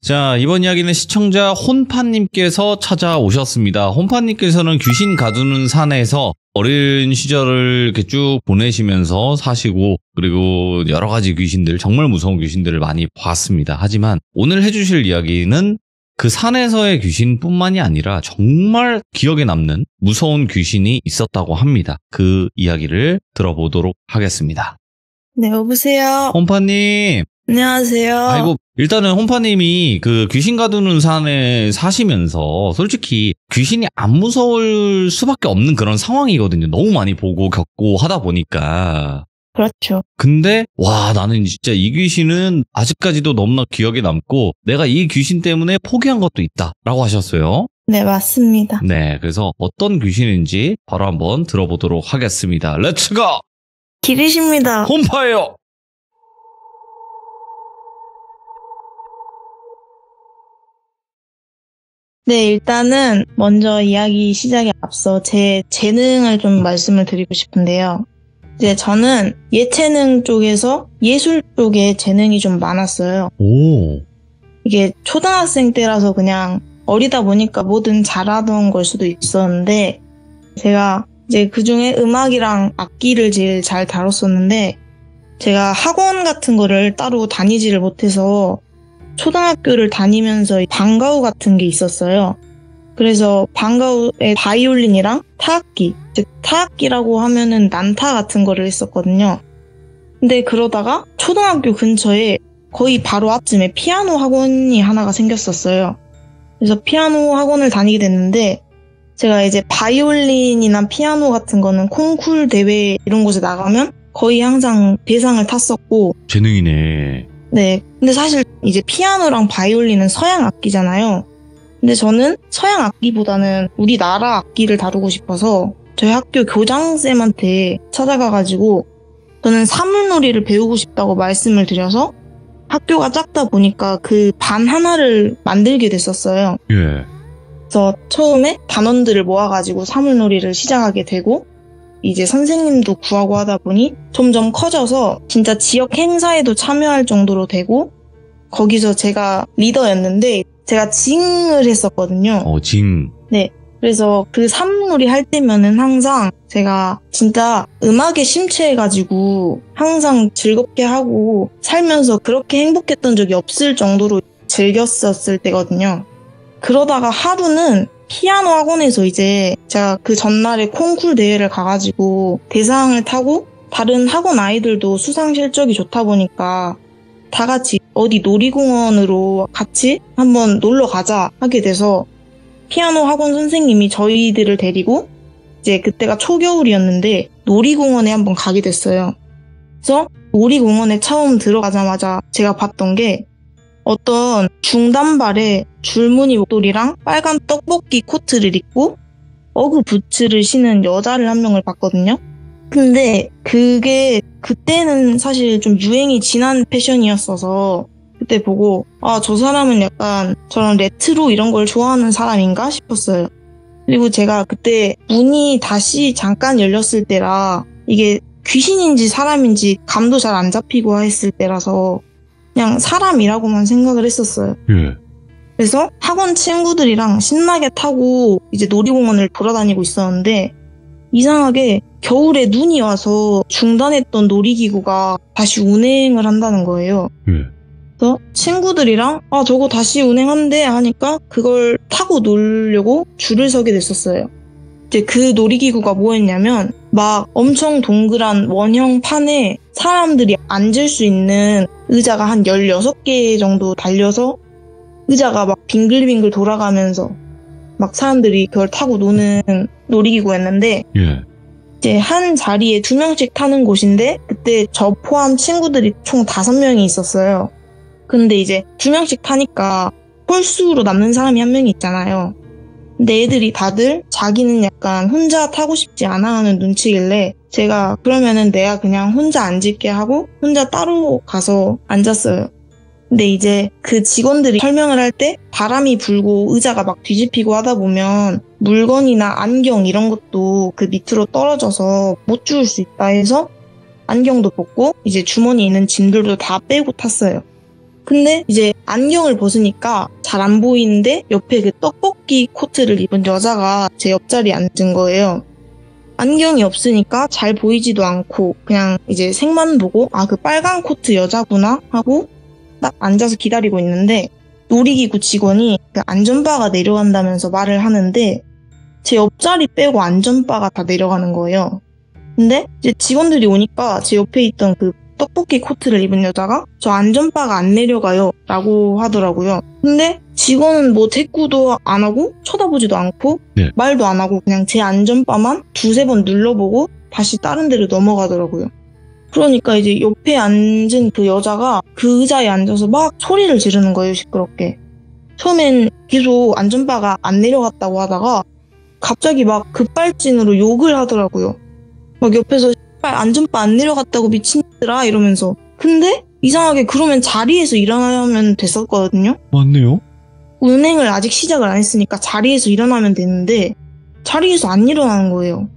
자, 이번 이야기는 시청자 혼파님께서 찾아오셨습니다. 혼파님께서는 귀신 가두는 산에서 어린 시절을 이렇게 쭉 보내시면서 사시고, 그리고 여러 가지 귀신들, 정말 무서운 귀신들을 많이 봤습니다. 하지만 오늘 해주실 이야기는 그 산에서의 귀신뿐만이 아니라 정말 기억에 남는 무서운 귀신이 있었다고 합니다. 그 이야기를 들어보도록 하겠습니다. 네, 여보세요. 혼파님. 안녕하세요. 아이고, 일단은 혼파님이 그 귀신 가두는 산에 사시면서 솔직히 귀신이 안 무서울 수밖에 없는 그런 상황이거든요. 너무 많이 보고 겪고 하다 보니까. 그렇죠. 근데 와, 나는 진짜 이 귀신은 아직까지도 너무나 기억에 남고 내가 이 귀신 때문에 포기한 것도 있다라고 하셨어요. 네, 맞습니다. 네, 그래서 어떤 귀신인지 바로 한번 들어보도록 하겠습니다. 렛츠고! 기리십니다. 혼파예요! 네, 일단은 먼저 이야기 시작에 앞서 제 재능을 좀 말씀을 드리고 싶은데요. 이제 저는 예체능 쪽에서 예술 쪽에 재능이 좀 많았어요. 오. 이게 초등학생 때라서 그냥 어리다 보니까 뭐든 잘하던 걸 수도 있었는데, 제가 이제 그중에 음악이랑 악기를 제일 잘 다뤘었는데, 제가 학원 같은 거를 따로 다니지를 못해서 초등학교를 다니면서 방과후 같은 게 있었어요. 그래서 방과후에 바이올린이랑 타악기, 즉 타악기라고 하면은 난타 같은 거를 했었거든요. 근데 그러다가 초등학교 근처에 거의 바로 앞쯤에 피아노 학원이 하나가 생겼었어요. 그래서 피아노 학원을 다니게 됐는데, 제가 이제 바이올린이나 피아노 같은 거는 콩쿨 대회 이런 곳에 나가면 거의 항상 대상을 탔었고. 재능이네. 네. 근데 사실 이제 피아노랑 바이올린은 서양 악기잖아요. 근데 저는 서양 악기보다는 우리나라 악기를 다루고 싶어서 저희 학교 교장쌤한테 찾아가가지고 저는 사물놀이를 배우고 싶다고 말씀을 드려서 학교가 작다 보니까 그 반 하나를 만들게 됐었어요. 예. 그래서 처음에 단원들을 모아가지고 사물놀이를 시작하게 되고, 이제 선생님도 구하고 하다 보니 점점 커져서 진짜 지역 행사에도 참여할 정도로 되고, 거기서 제가 리더였는데 제가 징을 했었거든요. 징. 네. 그래서 그 사물놀이 할 때면은 항상 제가 진짜 음악에 심취해가지고 항상 즐겁게 하고 살면서 그렇게 행복했던 적이 없을 정도로 즐겼었을 때거든요. 그러다가 하루는 피아노 학원에서 이제 제가 그 전날에 콩쿨 대회를 가가지고 대상을 타고 다른 학원 아이들도 수상 실적이 좋다 보니까 다 같이 어디 놀이공원으로 같이 한번 놀러 가자 하게 돼서 피아노 학원 선생님이 저희들을 데리고 이제 그때가 초겨울이었는데 놀이공원에 한번 가게 됐어요. 그래서 놀이공원에 처음 들어가자마자 제가 봤던 게 어떤 중단발에 줄무늬 목도리랑 빨간 떡볶이 코트를 입고 어그 부츠를 신은 여자를 한 명을 봤거든요. 근데 그게 그때는 사실 좀 유행이 지난 패션이었어서 그때 보고 저 사람은 약간 저런 레트로 이런 걸 좋아하는 사람인가 싶었어요. 그리고 제가 그때 문이 다시 잠깐 열렸을 때라 이게 귀신인지 사람인지 감도 잘 안 잡히고 했을 때라서 그냥 사람이라고만 생각을 했었어요. 예. 그래서 학원 친구들이랑 신나게 타고 이제 놀이공원을 돌아다니고 있었는데 이상하게 겨울에 눈이 와서 중단했던 놀이기구가 다시 운행을 한다는 거예요. 예. 그래서 친구들이랑 저거 다시 운행한대 하니까 그걸 타고 놀려고 줄을 서게 됐었어요. 이제 그 놀이기구가 뭐였냐면 막 엄청 동그란 원형 판에 사람들이 앉을 수 있는 의자가 한 16개 정도 달려서 의자가 막 빙글빙글 돌아가면서 막 사람들이 그걸 타고 노는 놀이기구였는데, 예. 이제 한 자리에 2명씩 타는 곳인데 그때 저 포함 친구들이 총 5명이 있었어요. 근데 이제 2명씩 타니까 홀수로 남는 사람이 한 명이 있잖아요. 근데 애들이 다들 자기는 약간 혼자 타고 싶지 않아 하는 눈치길래 제가 그러면은 내가 그냥 혼자 앉을게 하고 혼자 따로 가서 앉았어요. 근데 이제 그 직원들이 설명을 할 때 바람이 불고 의자가 막 뒤집히고 하다 보면 물건이나 안경 이런 것도 그 밑으로 떨어져서 못 주울 수 있다 해서 안경도 벗고 이제 주머니에 있는 짐들도 다 빼고 탔어요. 근데 이제 안경을 벗으니까 잘 안 보이는데 옆에 그 떡볶이 코트를 입은 여자가 제 옆자리에 앉은 거예요. 안경이 없으니까 잘 보이지도 않고 그냥 이제 색만 보고 아, 그 빨간 코트 여자구나 하고 딱 앉아서 기다리고 있는데 놀이기구 직원이 그 안전바가 내려간다면서 말을 하는데 제 옆자리 빼고 안전바가 다 내려가는 거예요. 근데 이제 직원들이 오니까 제 옆에 있던 그 떡볶이 코트를 입은 여자가 저 안전바가 안 내려가요 라고 하더라고요. 근데 직원은 뭐 대꾸도 안 하고 쳐다보지도 않고 네. 말도 안 하고 그냥 제 안전바만 두세 번 눌러보고 다시 다른 데로 넘어가더라고요. 그러니까 이제 옆에 앉은 그 여자가 그 의자에 앉아서 막 소리를 지르는 거예요, 시끄럽게. 처음엔 계속 안전바가 안 내려갔다고 하다가 갑자기 막 급발진으로 욕을 하더라고요. 막 옆에서 안전바 안 내려갔다고 미친들아 이러면서. 근데 이상하게 그러면 자리에서 일어나면 됐었거든요. 맞네요. 운행을 아직 시작을 안 했으니까 자리에서 일어나면 되는데 자리에서 안 일어나는 거예요.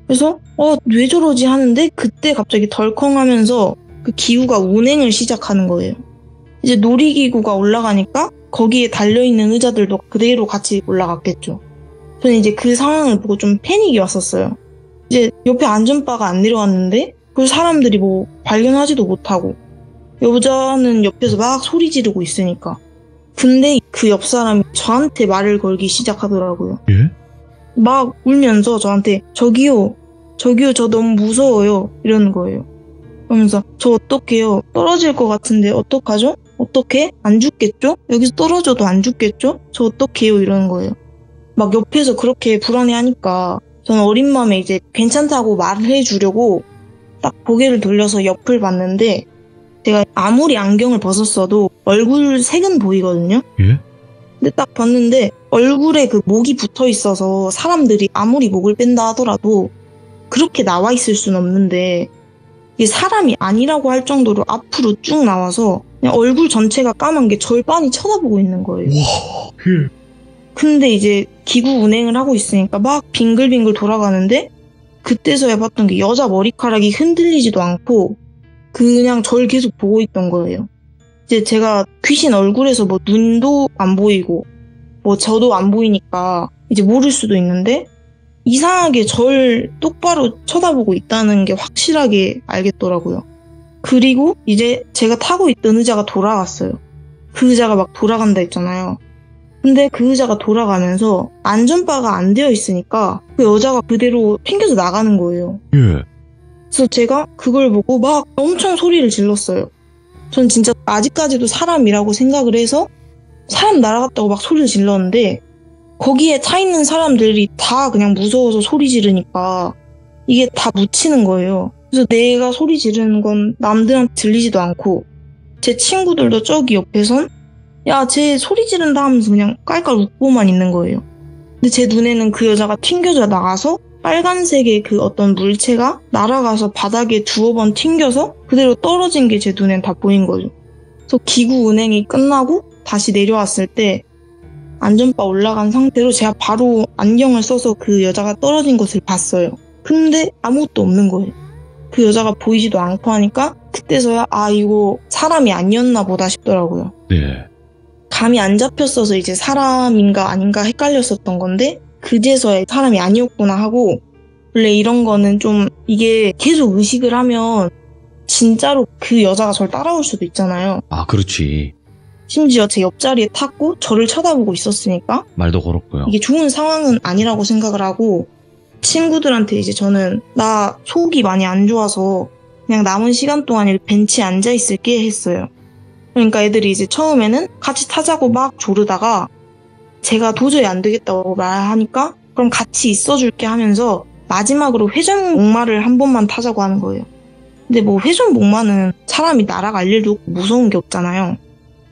그래서 왜 저러지 하는데 그때 갑자기 덜컹하면서 그 기구가 운행을 시작하는 거예요. 이제 놀이기구가 올라가니까 거기에 달려있는 의자들도 그대로 같이 올라갔겠죠. 저는 이제 그 상황을 보고 좀 패닉이 왔었어요. 이제 옆에 안전바가 안 내려왔는데 그걸 사람들이 뭐 발견하지도 못하고 여자는 옆에서 막 소리 지르고 있으니까. 근데 그 옆 사람이 저한테 말을 걸기 시작하더라고요. 예? 막 울면서 저한테 저기요 저 너무 무서워요 이러는 거예요. 그러면서 저 어떡해요? 떨어질 것 같은데 어떡하죠? 어떡해? 안 죽겠죠? 여기서 떨어져도 안 죽겠죠? 저 어떡해요? 이러는 거예요. 막 옆에서 그렇게 불안해하니까 저는 어린 마음에 이제 괜찮다고 말을 해주려고 딱 고개를 돌려서 옆을 봤는데 제가 아무리 안경을 벗었어도 얼굴 색은 보이거든요. 예? 근데 딱 봤는데 얼굴에 그 목이 붙어 있어서 사람들이 아무리 목을 뺀다 하더라도 그렇게 나와 있을 순 없는데 이게 사람이 아니라고 할 정도로 앞으로 쭉 나와서 그냥 얼굴 전체가 까만 게 절 빤히 쳐다보고 있는 거예요. 와, 예. 근데 이제 기구 운행을 하고 있으니까 막 빙글빙글 돌아가는데 그때서야 봤던 게 여자 머리카락이 흔들리지도 않고 그냥 절 계속 보고 있던 거예요. 이제 제가 귀신 얼굴에서 뭐 눈도 안 보이고 뭐 저도 안 보이니까 이제 모를 수도 있는데 이상하게 절 똑바로 쳐다보고 있다는 게 확실하게 알겠더라고요. 그리고 이제 제가 타고 있던 의자가 돌아갔어요. 그 의자가 막 돌아간다 했잖아요. 근데 그 의자가 돌아가면서 안전바가 안 되어 있으니까 그 여자가 그대로 튕겨서 나가는 거예요. 예. 그래서 제가 그걸 보고 막 엄청 소리를 질렀어요. 전 진짜 아직까지도 사람이라고 생각을 해서 사람 날아갔다고 막 소리를 질렀는데 거기에 타 있는 사람들이 다 그냥 무서워서 소리 지르니까 이게 다 묻히는 거예요. 그래서 내가 소리 지르는 건 남들한테 들리지도 않고 제 친구들도 저기 옆에선 야, 쟤 소리 지른다 하면서 그냥 깔깔 웃고만 있는 거예요. 근데 제 눈에는 그 여자가 튕겨져 나가서 빨간색의 그 어떤 물체가 날아가서 바닥에 두어 번 튕겨서 그대로 떨어진 게 제 눈엔 다 보인 거죠. 그래서 기구 운행이 끝나고 다시 내려왔을 때 안전바 올라간 상태로 제가 바로 안경을 써서 그 여자가 떨어진 것을 봤어요. 근데 아무것도 없는 거예요. 그 여자가 보이지도 않고 하니까 그때서야 이거 사람이 아니었나 보다 싶더라고요. 네. 감이 안 잡혔어서 이제 사람인가 아닌가 헷갈렸었던 건데 그제서야 사람이 아니었구나 하고 원래 이런 거는 좀 이게 계속 의식을 하면 진짜로 그 여자가 저를 따라올 수도 있잖아요. 아, 그렇지. 심지어 제 옆자리에 탔고 저를 쳐다보고 있었으니까 말도 걸었고요. 이게 좋은 상황은 아니라고 생각을 하고 친구들한테 이제 저는 나 속이 많이 안 좋아서 그냥 남은 시간 동안 벤치에 앉아 있을게 했어요. 그러니까 애들이 이제 처음에는 같이 타자고 막 조르다가 제가 도저히 안 되겠다고 말하니까 그럼 같이 있어줄게 하면서 마지막으로 회전 목마를 한 번만 타자고 하는 거예요. 근데 뭐 회전 목마는 사람이 날아갈 일도 없고 무서운 게 없잖아요.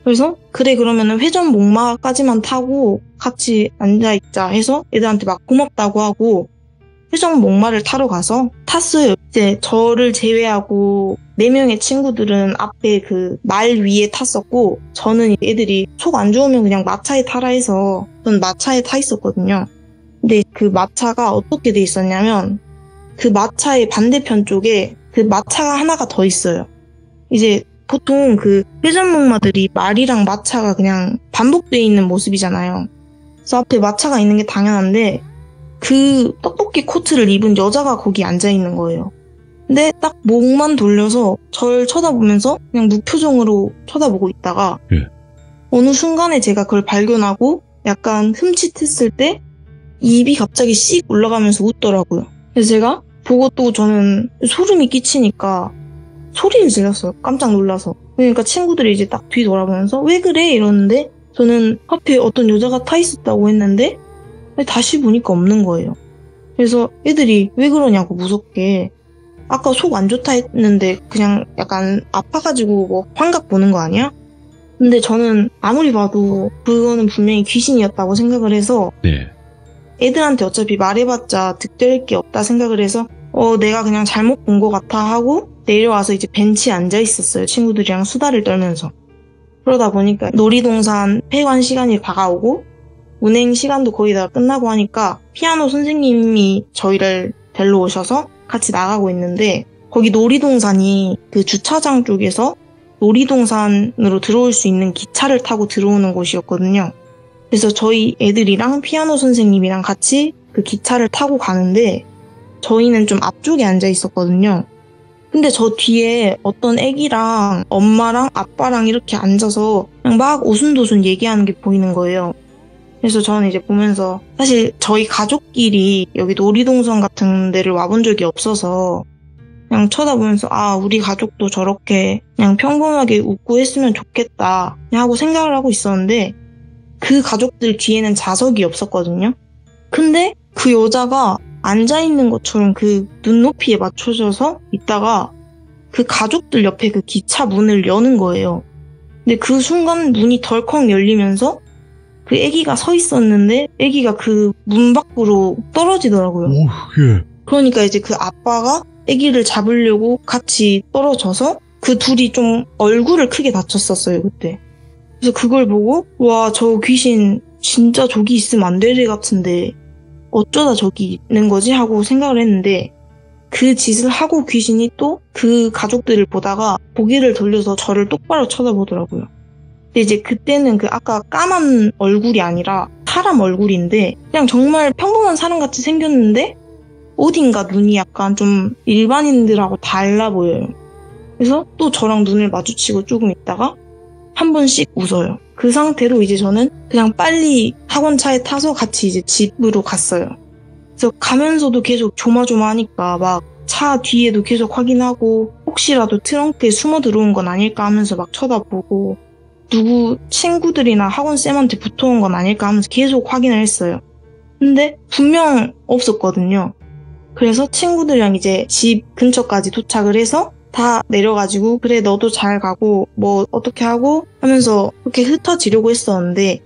그래서 그래 그러면은 회전 목마까지만 타고 같이 앉아있자 해서 애들한테 막 고맙다고 하고 회전 목마를 타러 가서 탔어요. 이제 저를 제외하고 4명의 친구들은 앞에 그 말 위에 탔었고 저는 애들이 속 안 좋으면 그냥 마차에 타라 해서 저는 마차에 타 있었거든요. 근데 그 마차가 어떻게 돼 있었냐면 그 마차의 반대편 쪽에 그 마차가 하나가 더 있어요. 이제 보통 그 회전목마들이 말이랑 마차가 그냥 반복되어 있는 모습이잖아요. 그래서 앞에 마차가 있는 게 당연한데 그 떡볶이 코트를 입은 여자가 거기 앉아있는 거예요. 근데 딱 목만 돌려서 절 쳐다보면서 그냥 무표정으로 쳐다보고 있다가 어느 순간에 제가 그걸 발견하고 약간 흠칫했을 때 입이 갑자기 씩 올라가면서 웃더라고요. 그래서 제가 보고 또 저는 소름이 끼치니까 소리를 질렀어요. 깜짝 놀라서. 그러니까 친구들이 이제 딱 뒤돌아보면서 왜 그래? 이러는데 저는 앞에 어떤 여자가 타 있었다고 했는데 다시 보니까 없는 거예요. 그래서 애들이 왜 그러냐고 무섭게 아까 속 안 좋다 했는데 그냥 약간 아파가지고 뭐 환각 보는 거 아니야? 근데 저는 아무리 봐도 그거는 분명히 귀신이었다고 생각을 해서 애들한테 어차피 말해봤자 득될 게 없다 생각을 해서 내가 그냥 잘못 본 것 같아 하고 내려와서 이제 벤치에 앉아 있었어요. 친구들이랑 수다를 떨면서. 그러다 보니까 놀이동산 폐관 시간이 다가오고 운행 시간도 거의 다 끝나고 하니까 피아노 선생님이 저희를 데리러 오셔서 같이 나가고 있는데 거기 놀이동산이 그 주차장 쪽에서 놀이동산으로 들어올 수 있는 기차를 타고 들어오는 곳이었거든요. 그래서 저희 애들이랑 피아노 선생님이랑 같이 그 기차를 타고 가는데 저희는 좀 앞쪽에 앉아 있었거든요. 근데 저 뒤에 어떤 애기랑 엄마랑 아빠랑 이렇게 앉아서 그냥 막 오순도순 얘기하는 게 보이는 거예요. 그래서 저는 이제 보면서 사실 저희 가족끼리 여기 놀이동산 같은 데를 와본 적이 없어서 그냥 쳐다보면서 우리 가족도 저렇게 그냥 평범하게 웃고 했으면 좋겠다 하고 생각을 하고 있었는데 그 가족들 뒤에는 좌석이 없었거든요. 근데 그 여자가 앉아있는 것처럼 그 눈높이에 맞춰져서 있다가 그 가족들 옆에 그 기차 문을 여는 거예요. 근데 그 순간 문이 덜컥 열리면서 그 아기가 서 있었는데 아기가 그 문 밖으로 떨어지더라고요. 그러니까 이제 그 아빠가 아기를 잡으려고 같이 떨어져서 그 둘이 좀 얼굴을 크게 다쳤었어요, 그때. 그래서 그걸 보고 와, 저 귀신 진짜 저기 있으면 안 될 애 같은데 어쩌다 저기 있는 거지 하고 생각을 했는데 그 짓을 하고 귀신이 또 그 가족들을 보다가 고개를 돌려서 저를 똑바로 쳐다보더라고요. 근데 이제 그때는 그 아까 까만 얼굴이 아니라 사람 얼굴인데 그냥 정말 평범한 사람같이 생겼는데 어딘가 눈이 약간 좀 일반인들하고 달라 보여요. 그래서 또 저랑 눈을 마주치고 조금 있다가 한 번씩 웃어요. 그 상태로 이제 저는 그냥 빨리 학원차에 타서 같이 이제 집으로 갔어요. 그래서 가면서도 계속 조마조마하니까 막 차 뒤에도 계속 확인하고 혹시라도 트렁크에 숨어 들어온 건 아닐까 하면서 막 쳐다보고 누구 친구들이나 학원쌤한테 붙어온 건 아닐까 하면서 계속 확인을 했어요. 근데 분명 없었거든요. 그래서 친구들이랑 이제 집 근처까지 도착을 해서 다 내려가지고 그래 너도 잘 가고 뭐 어떻게 하고 하면서 그렇게 흩어지려고 했었는데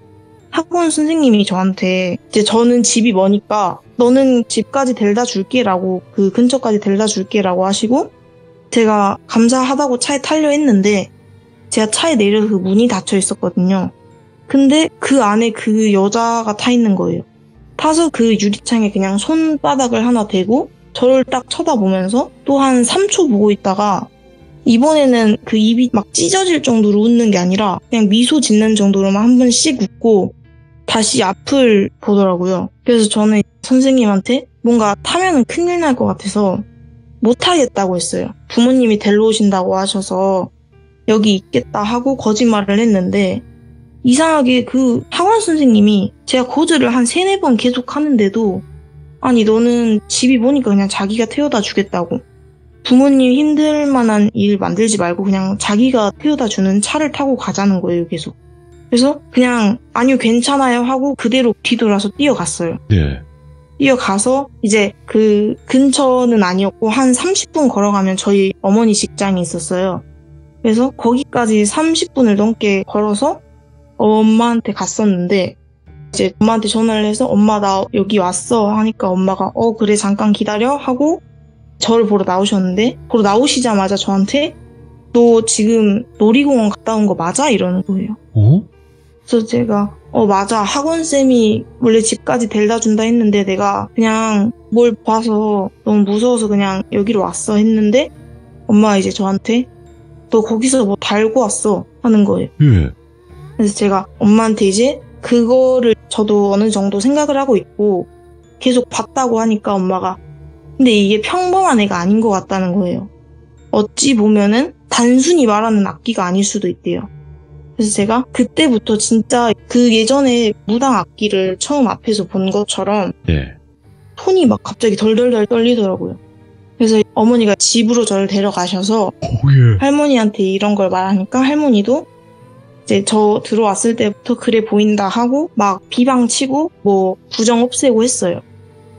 학원 선생님이 저한테 이제 저는 집이 머니까 너는 집까지 데려다 줄게라고 그 근처까지 데려다 줄게라고 하시고 제가 감사하다고 차에 타려 했는데 제가 차에 내려서 그 문이 닫혀 있었거든요. 근데 그 안에 그 여자가 타 있는 거예요. 타서 그 유리창에 그냥 손바닥을 하나 대고 저를 딱 쳐다보면서 또 한 3초 보고 있다가 이번에는 그 입이 막 찢어질 정도로 웃는 게 아니라 그냥 미소 짓는 정도로만 한 번씩 웃고 다시 앞을 보더라고요. 그래서 저는 선생님한테 뭔가 타면은 큰일 날 것 같아서 못 하겠다고 했어요. 부모님이 데리러 오신다고 하셔서 여기 있겠다 하고 거짓말을 했는데 이상하게 그 학원 선생님이 제가 거절을 한 3-4번 계속 하는데도 아니 너는 집이 보니까 그냥 자기가 태워다 주겠다고 부모님 힘들 만한 일 만들지 말고 그냥 자기가 태워다 주는 차를 타고 가자는 거예요 계속. 그래서 그냥 아니요 괜찮아요 하고 그대로 뒤돌아서 뛰어갔어요. 뛰어가서 이제 그 근처는 아니었고 한 30분 걸어가면 저희 어머니 직장이 있었어요. 그래서 거기까지 30분을 넘게 걸어서 엄마한테 갔었는데 이제 엄마한테 전화를 해서 엄마 나 여기 왔어 하니까 엄마가 그래 잠깐 기다려 하고 저를 보러 나오셨는데 보러 나오시자마자 저한테 너 지금 놀이공원 갔다 온 거 맞아? 이러는 거예요. 그래서 제가 맞아 학원쌤이 원래 집까지 데려다 준다 했는데 내가 그냥 뭘 봐서 너무 무서워서 그냥 여기로 왔어 했는데 엄마가 이제 저한테 너 거기서 뭐 달고 왔어 하는 거예요. 예. 그래서 제가 엄마한테 이제 그거를 저도 어느 정도 생각을 하고 있고 계속 봤다고 하니까 엄마가 근데 이게 평범한 애가 아닌 것 같다는 거예요. 어찌 보면은 단순히 말하는 악기가 아닐 수도 있대요. 그래서 제가 그때부터 진짜 그 예전에 무당 악기를 처음 앞에서 본 것처럼 예. 손이 막 갑자기 덜덜덜 떨리더라고요. 그래서 어머니가 집으로 저를 데려가셔서 예. 할머니한테 이런 걸 말하니까 할머니도 이제 저 들어왔을 때부터 그래 보인다 하고 막 비방치고 뭐 부정 없애고 했어요.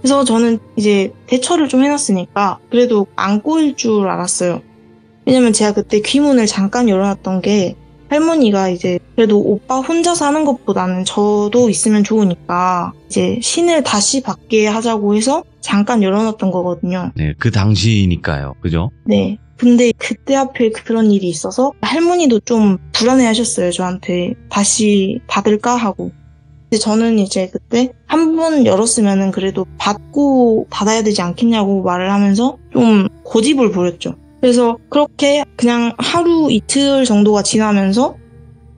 그래서 저는 이제 대처를 좀 해놨으니까 그래도 안 꼬일 줄 알았어요. 왜냐면 제가 그때 귀문을 잠깐 열어놨던 게 할머니가 이제 그래도 오빠 혼자 사는 것보다는 저도 있으면 좋으니까 이제 신을 다시 받게 하자고 해서 잠깐 열어놨던 거거든요. 네, 그 당시니까요. 그죠? 네. 근데 그때 하필 그런 일이 있어서 할머니도 좀 불안해하셨어요. 저한테 다시 받을까 하고. 근데 저는 이제 그때 한 번 열었으면은 그래도 받고 받아야 되지 않겠냐고 말을 하면서 좀 고집을 부렸죠. 그래서 그렇게 그냥 하루 이틀 정도가 지나면서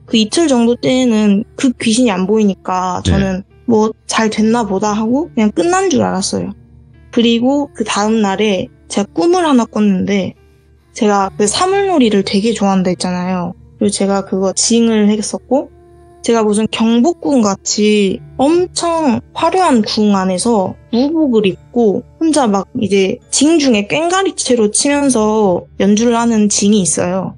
그 이틀 정도 때에는 그 귀신이 안 보이니까 저는 뭐 잘 됐나 보다 하고 그냥 끝난 줄 알았어요. 그리고 그 다음 날에 제가 꿈을 하나 꿨는데 제가 그 사물놀이를 되게 좋아한다 했잖아요. 그리고 제가 그거 징을 했었고 제가 무슨 경복궁 같이 엄청 화려한 궁 안에서 무복을 입고 혼자 막 이제 징 중에 꽹가리채로 치면서 연주를 하는 징이 있어요.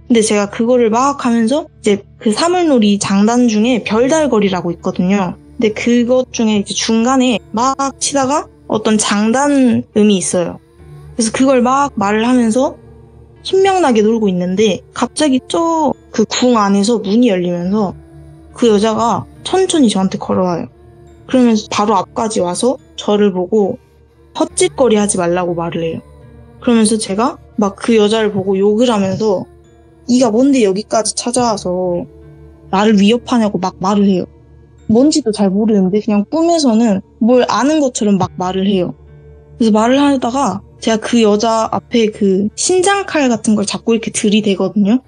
근데 제가 그거를 막 하면서 이제 그 사물놀이 장단 중에 별달거리라고 있거든요. 근데 그것 중에 이제 중간에 막 치다가 어떤 장단 음이 있어요. 그래서 그걸 막 말을 하면서 신명나게 놀고 있는데 갑자기 저 그 궁 안에서 문이 열리면서 그 여자가 천천히 저한테 걸어와요. 그러면서 바로 앞까지 와서 저를 보고 헛짓거리 하지 말라고 말을 해요. 그러면서 제가 막 그 여자를 보고 욕을 하면서 네가 뭔데 여기까지 찾아와서 나를 위협하냐고 막 말을 해요. 뭔지도 잘 모르는데 그냥 꿈에서는 뭘 아는 것처럼 막 말을 해요. 그래서 말을 하다가 제가 그 여자 앞에 그 신장칼 같은 걸 잡고 이렇게 들이대거든요.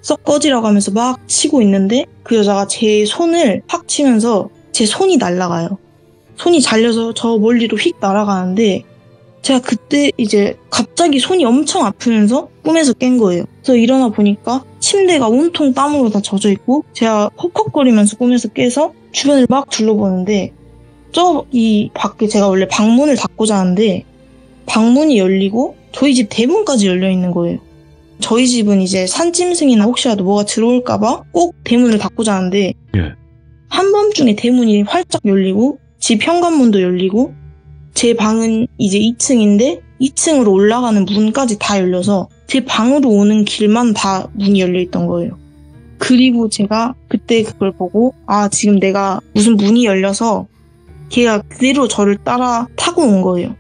썩 꺼지라고 하면서 막 치고 있는데 그 여자가 제 손을 팍 치면서 제 손이 날아가요. 손이 잘려서 저 멀리로 휙 날아가는데 제가 그때 이제 갑자기 손이 엄청 아프면서 꿈에서 깬 거예요. 그래서 일어나 보니까 침대가 온통 땀으로 다 젖어 있고 제가 헉헉거리면서 꿈에서 깨서 주변을 막 둘러보는데 저기 밖에 제가 원래 방문을 닫고 자는데 방문이 열리고 저희 집 대문까지 열려 있는 거예요. 저희 집은 이제 산짐승이나 혹시라도 뭐가 들어올까봐 꼭 대문을 닫고 자는데 예. 한밤중에 대문이 활짝 열리고 집 현관문도 열리고 제 방은 이제 2층인데 2층으로 올라가는 문까지 다 열려서 제 방으로 오는 길만 다 문이 열려있던 거예요. 그리고 제가 그때 그걸 보고 아 지금 내가 무슨 문이 열려서 걔가 그대로 저를 따라 타고 온 거예요.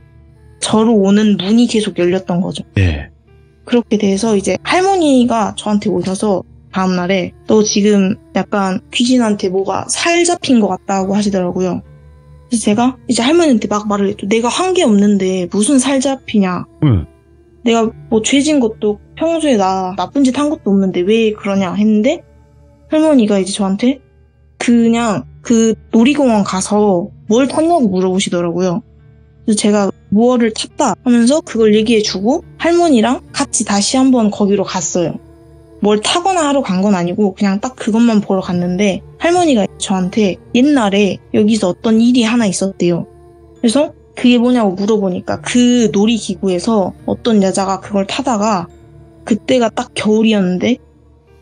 저로 오는 문이 계속 열렸던 거죠. 예. 그렇게 돼서 이제 할머니가 저한테 오셔서 다음날에 너 지금 약간 귀신한테 뭐가 살 잡힌 것 같다고 하시더라고요. 그래서 제가 이제 할머니한테 막 말을 했죠. 내가 한 게 없는데 무슨 살 잡히냐. 내가 뭐 죄진 것도 평소에 나 나쁜 짓 한 것도 없는데 왜 그러냐 했는데 할머니가 이제 저한테 그냥 그 놀이공원 가서 뭘 탔냐고 물어보시더라고요. 그래서 제가 무엇을 탔다 하면서 그걸 얘기해주고 할머니랑 같이 다시 한번 거기로 갔어요. 뭘 타거나 하러 간 건 아니고 그냥 딱 그것만 보러 갔는데 할머니가 저한테 옛날에 여기서 어떤 일이 하나 있었대요. 그래서 그게 뭐냐고 물어보니까 그 놀이기구에서 어떤 여자가 그걸 타다가 그때가 딱 겨울이었는데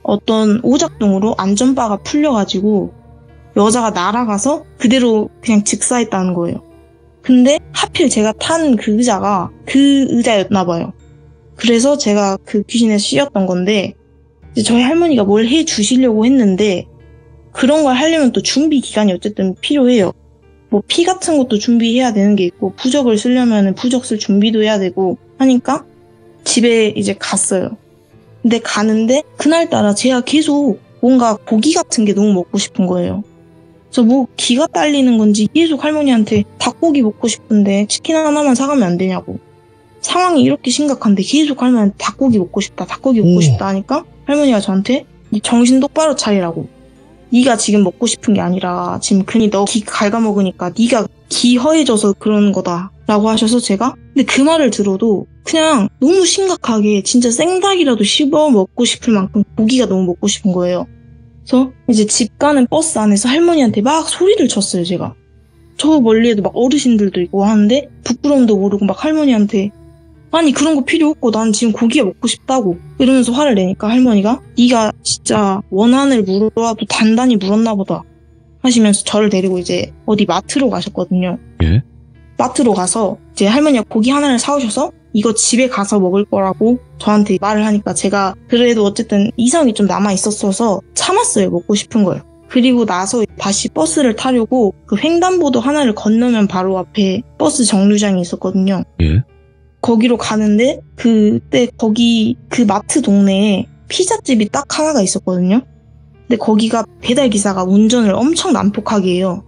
어떤 오작동으로 안전바가 풀려가지고 여자가 날아가서 그대로 그냥 즉사했다는 거예요. 근데 하필 제가 탄 그 의자가 그 의자였나 봐요. 그래서 제가 그 귀신에 씌였던 건데 이제 저희 할머니가 뭘 해주시려고 했는데 그런 걸 하려면 또 준비 기간이 어쨌든 필요해요. 뭐 피 같은 것도 준비해야 되는 게 있고 부적을 쓰려면 부적 쓸 준비도 해야 되고 하니까 집에 이제 갔어요. 근데 가는데 그날따라 제가 계속 뭔가 고기 같은 게 너무 먹고 싶은 거예요. 그래서 뭐 기가 딸리는 건지 계속 할머니한테 닭고기 먹고 싶은데 치킨 하나만 사가면 안 되냐고 상황이 이렇게 심각한데 계속 할머니한테 닭고기 먹고 싶다 하니까 할머니가 저한테 니 정신 똑바로 차리라고. 네가 지금 먹고 싶은 게 아니라 지금 괜히 너 기 갉아먹으니까 네가 기 허해져서 그러는 거다 라고 하셔서 제가 근데 그 말을 들어도 그냥 너무 심각하게 진짜 생닭이라도 씹어 먹고 싶을 만큼 고기가 너무 먹고 싶은 거예요. 그래서 이제 집 가는 버스 안에서 할머니한테 막 소리를 쳤어요. 제가 저 멀리에도 막 어르신들도 있고 하는데 부끄러움도 모르고 막 할머니한테 아니 그런 거 필요 없고 난 지금 고기가 먹고 싶다고 이러면서 화를 내니까 할머니가 네가 진짜 원한을 물어도 단단히 물었나 보다 하시면서 저를 데리고 이제 어디 마트로 가셨거든요. 예? 마트로 가서 이제 할머니가 고기 하나를 사오셔서 이거 집에 가서 먹을 거라고 저한테 말을 하니까 제가 그래도 어쨌든 이성이 좀 남아 있었어서 참았어요. 먹고 싶은 거예요. 그리고 나서 다시 버스를 타려고 그 횡단보도 하나를 건너면 바로 앞에 버스 정류장이 있었거든요. 예? 거기로 가는데 그때 거기 그 마트 동네에 피자집이 딱 하나가 있었거든요. 근데 거기가 배달기사가 운전을 엄청 난폭하게 해요.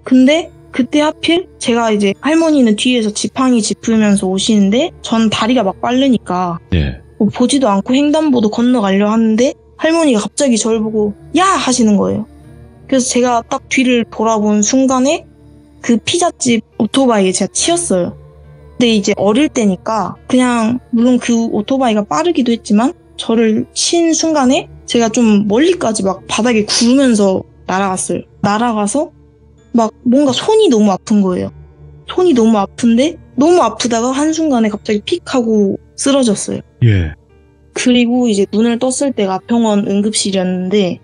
근데 그때 하필 제가 이제 할머니는 뒤에서 지팡이 짚으면서 오시는데 전 다리가 막 빠르니까 예. 뭐 보지도 않고 횡단보도 건너가려 하는데 할머니가 갑자기 저를 보고 야! 하시는 거예요. 그래서 제가 딱 뒤를 돌아본 순간에 그 피자집 오토바이에 제가 치였어요. 근데 이제 어릴 때니까 그냥 물론 그 오토바이가 빠르기도 했지만 저를 친 순간에 제가 좀 멀리까지 막 바닥에 구르면서 날아갔어요. 날아가서 막 뭔가 손이 너무 아픈 거예요. 손이 너무 아픈데 너무 아프다가 한순간에 갑자기 픽 하고 쓰러졌어요. 예. 그리고 이제 눈을 떴을 때가 병원 응급실이었는데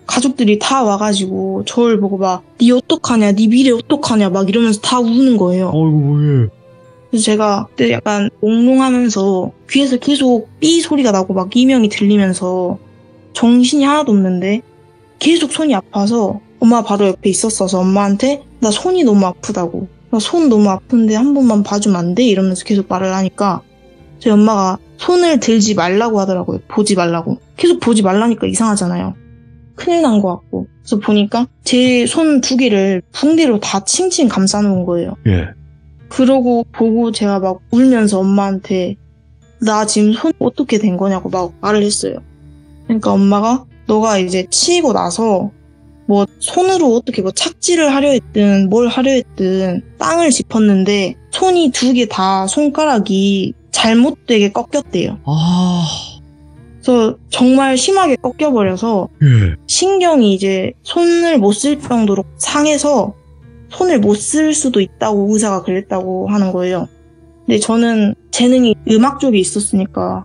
가족들이 다 와가지고 저를 보고 막 니 어떡하냐 니 미래 어떡하냐 막 이러면서 다 우는 거예요. 어이구 예. 그래서 제가 그때 약간 몽롱하면서 귀에서 계속 삐 소리가 나고 막 이명이 들리면서 정신이 하나도 없는데 계속 손이 아파서 엄마 바로 옆에 있었어서 엄마한테 나 손이 너무 아프다고 나 손 너무 아픈데 한 번만 봐주면 안 돼? 이러면서 계속 말을 하니까 저희 엄마가 손을 들지 말라고 하더라고요. 보지 말라고. 계속 보지 말라니까 이상하잖아요. 큰일 난 것 같고. 그래서 보니까 제 손 2개를 붕대로 다 칭칭 감싸놓은 거예요. 예. 그러고 보고 제가 막 울면서 엄마한테 나 지금 손 어떻게 된 거냐고 막 말을 했어요. 그러니까 엄마가 너가 이제 치이고 나서 뭐 손으로 어떻게 뭐 착지를 하려 했든 뭘 하려 했든 땅을 짚었는데 손이 2개 다 손가락이 잘못되게 꺾였대요. 아. 그래서 정말 심하게 꺾여버려서 예. 신경이 이제 손을 못 쓸 정도로 상해서 손을 못 쓸 수도 있다고 의사가 그랬다고 하는 거예요. 근데 저는 재능이 음악 쪽에 있었으니까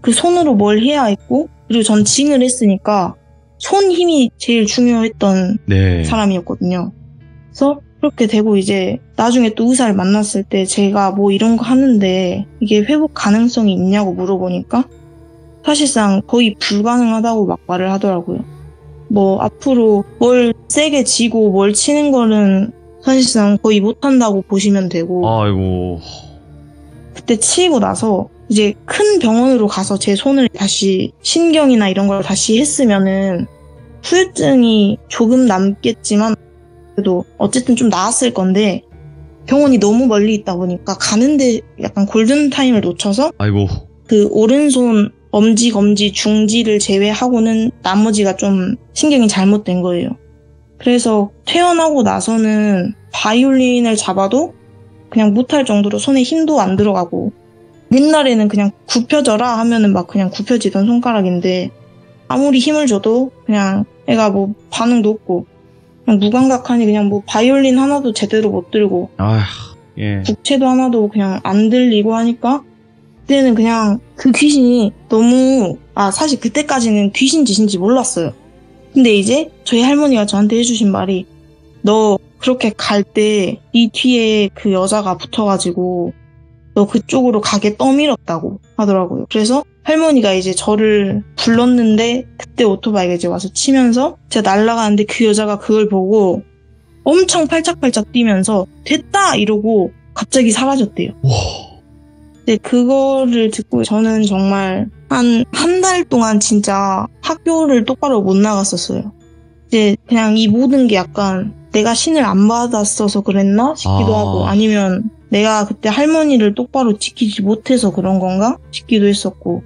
그 손으로 뭘 해야 했고 그리고 전 징을 했으니까 손 힘이 제일 중요했던 네. 사람이었거든요. 그래서 그렇게 되고 이제 나중에 또 의사를 만났을 때 제가 뭐 이런 거 하는데 이게 회복 가능성이 있냐고 물어보니까 사실상 거의 불가능하다고 막 말을 하더라고요. 뭐 앞으로 뭘 세게 쥐고 뭘 치는 거는 사실상 거의 못한다고 보시면 되고 아이고. 그때 치이고 나서 이제 큰 병원으로 가서 제 손을 다시 신경이나 이런 걸 다시 했으면은 후유증이 조금 남겠지만 그래도 어쨌든 좀 나았을 건데 병원이 너무 멀리 있다 보니까 가는데 약간 골든타임을 놓쳐서 아이고. 그 오른손 엄지, 검지, 중지를 제외하고는 나머지가 좀 신경이 잘못된 거예요. 그래서 퇴원하고 나서는 바이올린을 잡아도 그냥 못할 정도로 손에 힘도 안 들어가고 옛날에는 그냥 굽혀져라 하면은 막 그냥 굽혀지던 손가락인데 아무리 힘을 줘도 그냥 애가 뭐 반응도 없고 그냥 무감각하니 그냥 뭐 바이올린 하나도 제대로 못 들고 아휴. 예. 국채도 하나도 그냥 안 들리고 하니까 그때는 그냥 그 귀신이 너무 사실 그때까지는 귀신 짓인지 몰랐어요. 근데 이제 저희 할머니가 저한테 해주신 말이 너 그렇게 갈 때 네 뒤에 그 여자가 붙어가지고 너 그쪽으로 가게 떠밀었다고 하더라고요. 그래서 할머니가 이제 저를 불렀는데 그때 오토바이가 이제 와서 치면서 제가 날아가는데 그 여자가 그걸 보고 엄청 팔짝팔짝 뛰면서 됐다 이러고 갑자기 사라졌대요. 와. 근데 그거를 듣고 저는 정말 한 달 동안 진짜 학교를 똑바로 못 나갔었어요. 이제 그냥 이 모든 게 약간 내가 신을 안 받았어서 그랬나 싶기도 하고 아니면 내가 그때 할머니를 똑바로 지키지 못해서 그런 건가 싶기도 했었고,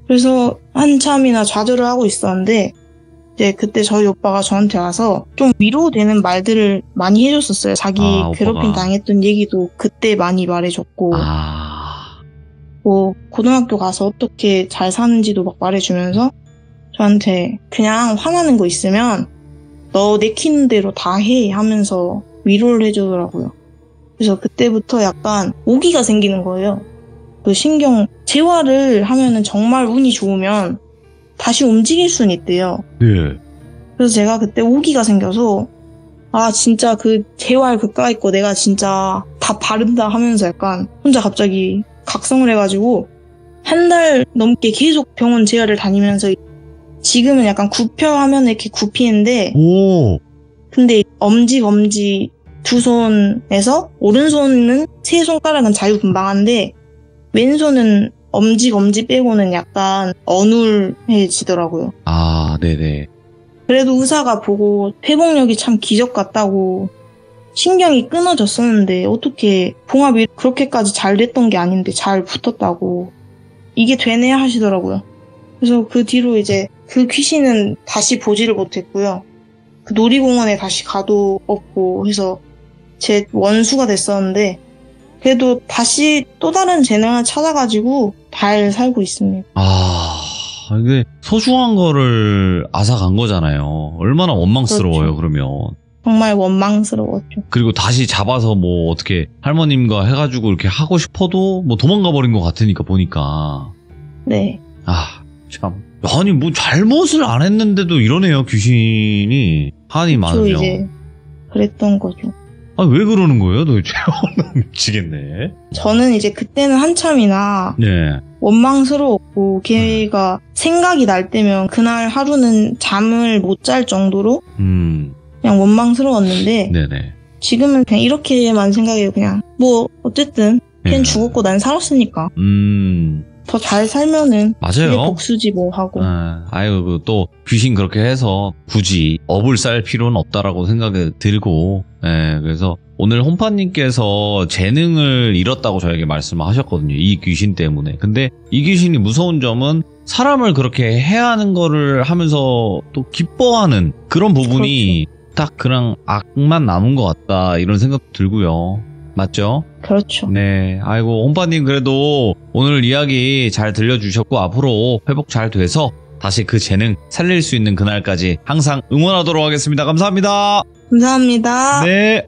그래서 한참이나 좌절을 하고 있었는데 이제 그때 저희 오빠가 저한테 와서 좀 위로되는 말들을 많이 해줬었어요. 자기 괴롭힘 당했던 얘기도 그때 많이 말해줬고, 뭐 고등학교 가서 어떻게 잘 사는지도 막 말해주면서 저한테 그냥 화나는 거 있으면 너 내키는 대로 다 해 하면서 위로를 해주더라고요. 그래서 그때부터 약간 오기가 생기는 거예요. 그 신경 재활을 하면은 정말 운이 좋으면 다시 움직일 수는 있대요. 네. 그래서 제가 그때 오기가 생겨서 아 진짜 그 재활 그까이 거 내가 진짜 다 바른다 하면서 약간 혼자 갑자기 각성을 해가지고 한 달 넘게 계속 병원 재활을 다니면서 지금은 약간 굽혀하면 이렇게 굽히는데 근데 엄지 두 손에서 오른손은 세 손가락은 자유분방한데 왼손은 엄지 빼고는 약간 어눌해지더라고요. 아, 네네. 그래도 의사가 보고 회복력이 참 기적 같다고, 신경이 끊어졌었는데 어떻게 봉합이 그렇게까지 잘 됐던 게 아닌데 잘 붙었다고, 이게 되네 하시더라고요. 그래서 그 뒤로 이제 그 귀신은 다시 보지를 못했고요. 그 놀이공원에 다시 가도 없고 해서 제 원수가 됐었는데 그래도 다시 또 다른 재능을 찾아가지고 잘 살고 있습니다. 이게 소중한 거를 앗아간 거잖아요. 얼마나 원망스러워요. 그렇죠. 그러면. 정말 원망스러웠죠. 그리고 다시 잡아서 뭐 어떻게 할머님과 해가지고 이렇게 하고 싶어도 뭐 도망가 버린 것 같으니까 보니까. 네. 참. 아니 뭐 잘못을 안 했는데도 이러네요. 귀신이 한이 많으면. 이제 그랬던 거죠. 왜 그러는 거예요 도대체? 미치겠네. 저는 이제 그때는 한참이나 네. 원망스러웠고 걔가 생각이 날 때면 그날 하루는 잠을 못 잘 정도로 그냥 원망스러웠는데 네네. 지금은 그냥 이렇게만 생각해요. 그냥 뭐 어쨌든 걔는 죽었고 난 살았으니까 더 잘 살면은 맞아요. 그게 복수지 뭐 하고. 아유 또 귀신 그렇게 해서 굳이 업을 쌀 필요는 없다라고 생각이 들고. 그래서 오늘 혼파님께서 재능을 잃었다고 저에게 말씀하셨거든요. 이 귀신 때문에. 근데 이 귀신이 무서운 점은 사람을 그렇게 해하는 거를 하면서 또 기뻐하는 그런 부분이 그렇죠. 딱 그냥 악만 남은 것 같다 이런 생각도 들고요. 맞죠? 그렇죠. 네. 아이고, 혼파님 그래도 오늘 이야기 잘 들려주셨고 앞으로 회복 잘 돼서 다시 그 재능 살릴 수 있는 그날까지 항상 응원하도록 하겠습니다. 감사합니다. 감사합니다. 네.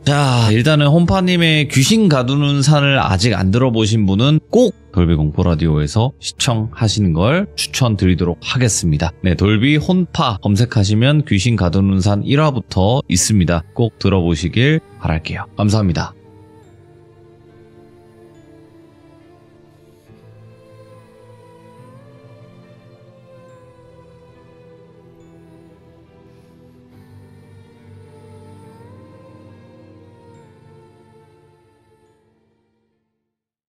자, 일단은 혼파님의 귀신 가두는 산을 아직 안 들어보신 분은 꼭 돌비 공포 라디오에서 시청하시는 걸 추천드리도록 하겠습니다. 네, 돌비 혼파 검색하시면 귀신 가두는 산 1화부터 있습니다. 꼭 들어보시길 바랄게요. 감사합니다.